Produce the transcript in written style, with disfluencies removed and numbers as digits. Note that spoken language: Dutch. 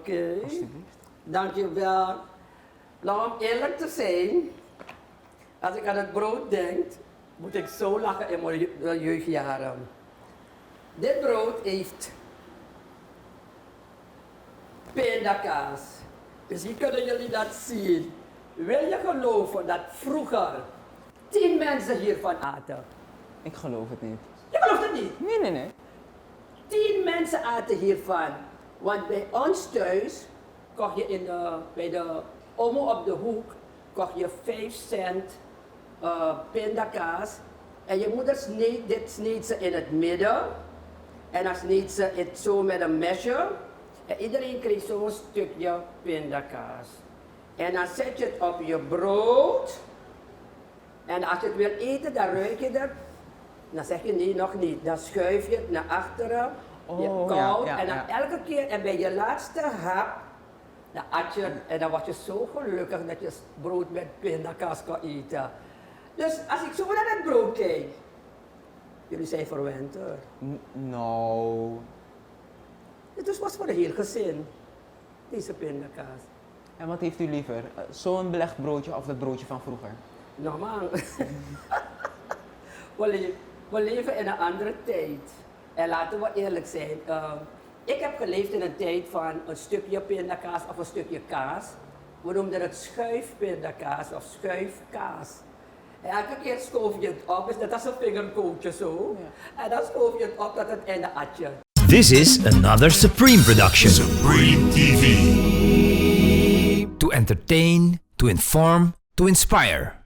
Oké. Dankjewel. Nou, om eerlijk te zijn, als ik aan het brood denk, moet ik zo lachen in mijn jeugdjaren. Dit brood heeft pindakaas. Misschien kunnen jullie dat zien. Wil je geloven dat vroeger 10 mensen hiervan aten? Ik geloof het niet. Je gelooft het niet? Nee. 10 mensen aten hiervan. Want bij ons thuis kocht je bij de Omo op de hoek kocht je 5 cent pindakaas. En je moeder sneed ze in het midden. En dan sneed ze het zo met een mesje. En iedereen kreeg zo'n stukje pindakaas. En dan zet je het op je brood. En als je het wil eten, dan ruik je het. Dan zeg je nee, nog niet. Dan schuif je het naar achteren. Je koudt. En dan elke keer, en bij je laatste hap, dan at je, en dan was je zo gelukkig dat je brood met pindakaas kon eten. Dus als ik zo naar het brood kijk, jullie zijn verwend hoor. Nou. Dit was voor het hele gezin, deze pindakaas. En wat heeft u liever? Zo'n belegd broodje of dat broodje van vroeger? Normaal. We leven in een andere tijd. En laten we eerlijk zijn. Ik heb geleefd in een tijd van een stukje pindakaas of een stukje kaas. We noemden het schuifpindakaas of schuifkaas. En elke keer schoof je het op, dus dat is een vingerkootje zo. Ja. En dan schoof je het op tot het einde atje. This is another Supreme production. Supreme TV. To entertain, to inform, to inspire.